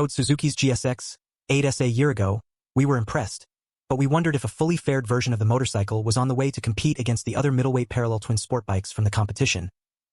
Rode Suzuki's GSX 8S a year ago, we were impressed, but we wondered if a fully fared version of the motorcycle was on the way to compete against the other middleweight parallel twin sport bikes from the competition,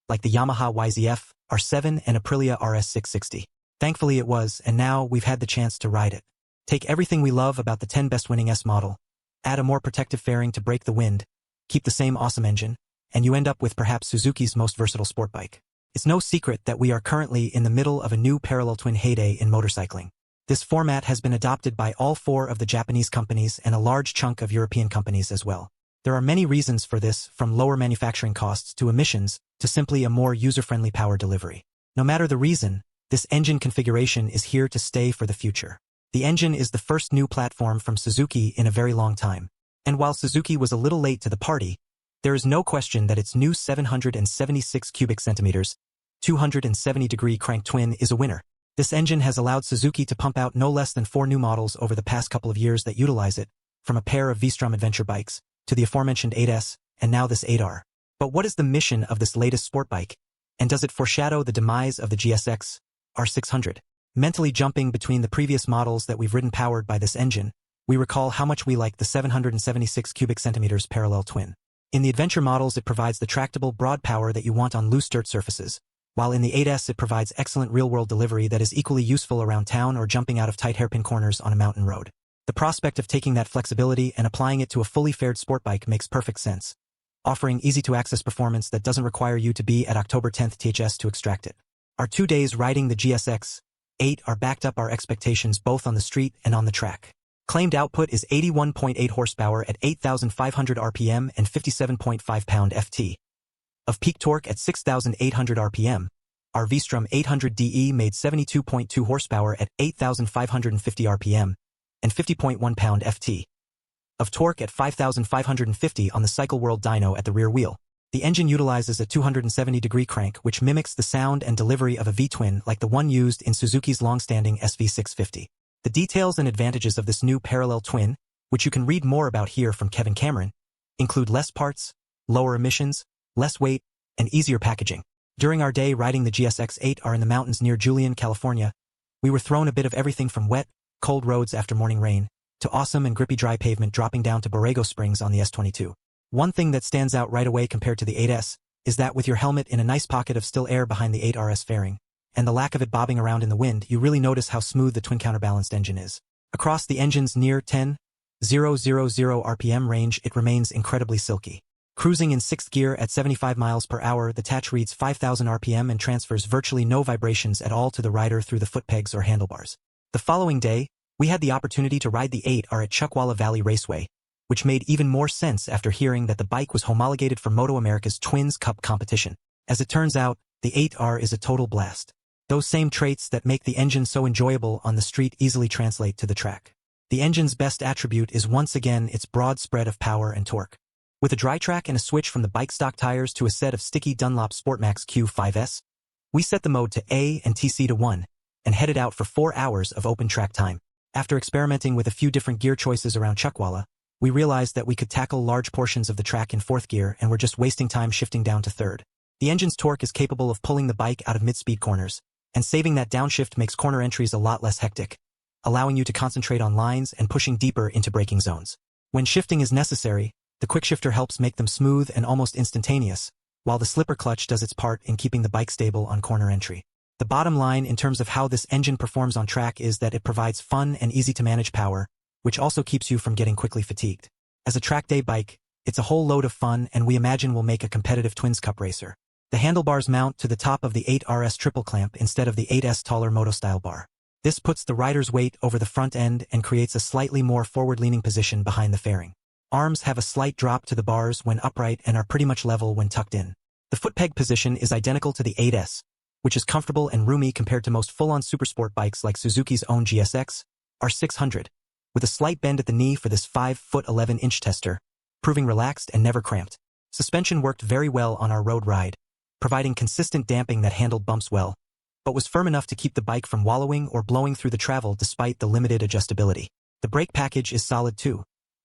like the Yamaha YZF R7 and Aprilia RS660. Thankfully it was, and now we've had the chance to ride it. Take everything we love about the 10 best winning S model, add a more protective fairing to break the wind, keep the same awesome engine, and you end up with perhaps Suzuki's most versatile sport bike. It's no secret that we are currently in the middle of a new parallel twin heyday in motorcycling. This format has been adopted by all 4 of the Japanese companies and a large chunk of European companies as well. There are many reasons for this, from lower manufacturing costs to emissions, to simply a more user-friendly power delivery. No matter the reason, this engine configuration is here to stay for the future. The engine is the first new platform from Suzuki in a very long time. And while Suzuki was a little late to the party, there is no question that its new 776 cubic centimeters, 270-degree crank twin is a winner. This engine has allowed Suzuki to pump out no less than 4 new models over the past couple of years that utilize it, from a pair of V-Strom adventure bikes, to the aforementioned 8S, and now this 8R. But what is the mission of this latest sport bike? And does it foreshadow the demise of the GSX R600? Mentally jumping between the previous models that we've ridden powered by this engine, we recall how much we like the 776 cubic centimeters parallel twin. In the adventure models it provides the tractable broad power that you want on loose dirt surfaces, while in the 8S it provides excellent real-world delivery that is equally useful around town or jumping out of tight hairpin corners on a mountain road. The prospect of taking that flexibility and applying it to a fully fared sport bike makes perfect sense, offering easy-to-access performance that doesn't require you to be at October 10th THS to extract it. Our 2 days riding the GSX 8 are backed up our expectations both on the street and on the track. Claimed output is 81.8 horsepower at 8,500 RPM and 57.5 pound-ft. Of peak torque at 6,800 RPM, our V-Strom 800DE made 72.2 horsepower at 8,550 RPM and 50.1 pound-ft. Of torque at 5,550 on the Cycle World dyno at the rear wheel. The engine utilizes a 270-degree crank which mimics the sound and delivery of a V-twin like the one used in Suzuki's long-standing SV650. The details and advantages of this new parallel twin, which you can read more about here from Kevin Cameron, include less parts, lower emissions, less weight, and easier packaging. During our day riding the GSX 8R in the mountains near Julian, California, we were thrown a bit of everything from wet, cold roads after morning rain, to awesome and grippy dry pavement dropping down to Borrego Springs on the S22. One thing that stands out right away compared to the 8S is that with your helmet in a nice pocket of still air behind the 8RS fairing, and the lack of it bobbing around in the wind, you really notice how smooth the twin counterbalanced engine is. Across the engine's near 10,000 RPM range, it remains incredibly silky. Cruising in 6th gear at 75 miles per hour, the Tach reads 5,000 RPM and transfers virtually no vibrations at all to the rider through the foot pegs or handlebars. The following day, we had the opportunity to ride the 8R at Chuckwalla Valley Raceway, which made even more sense after hearing that the bike was homologated for Moto America's Twins Cup competition. As it turns out, the 8R is a total blast. Those same traits that make the engine so enjoyable on the street easily translate to the track. The engine's best attribute is once again its broad spread of power and torque. With a dry track and a switch from the bike stock tires to a set of sticky Dunlop Sportmax Q5S, we set the mode to A and TC to 1, and headed out for 4 hours of open track time. After experimenting with a few different gear choices around Chuckwalla, we realized that we could tackle large portions of the track in 4th gear and were just wasting time shifting down to 3rd. The engine's torque is capable of pulling the bike out of mid-speed corners, and saving that downshift makes corner entries a lot less hectic, allowing you to concentrate on lines and pushing deeper into braking zones. When shifting is necessary, the quick shifter helps make them smooth and almost instantaneous, while the slipper clutch does its part in keeping the bike stable on corner entry. The bottom line in terms of how this engine performs on track is that it provides fun and easy-to-manage power, which also keeps you from getting quickly fatigued. As a track day bike, it's a whole load of fun and we imagine will make a competitive Twins Cup racer. The handlebars mount to the top of the 8RS triple clamp instead of the 8S taller moto-style bar. This puts the rider's weight over the front end and creates a slightly more forward-leaning position behind the fairing. Arms have a slight drop to the bars when upright and are pretty much level when tucked in. The foot peg position is identical to the 8S, which is comfortable and roomy compared to most full-on supersport bikes like Suzuki's own GSX R600, with a slight bend at the knee for this 5'11" tester, proving relaxed and never cramped. Suspension worked very well on our road ride, providing consistent damping that handled bumps well, but was firm enough to keep the bike from wallowing or blowing through the travel despite the limited adjustability. The brake package is solid too,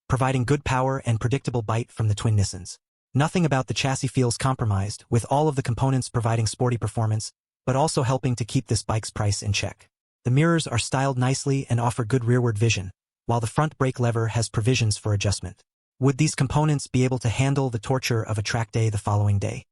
providing good power and predictable bite from the twin Nissans. Nothing about the chassis feels compromised, with all of the components providing sporty performance, but also helping to keep this bike's price in check. The mirrors are styled nicely and offer good rearward vision, while the front brake lever has provisions for adjustment. Would these components be able to handle the torture of a track day the following day?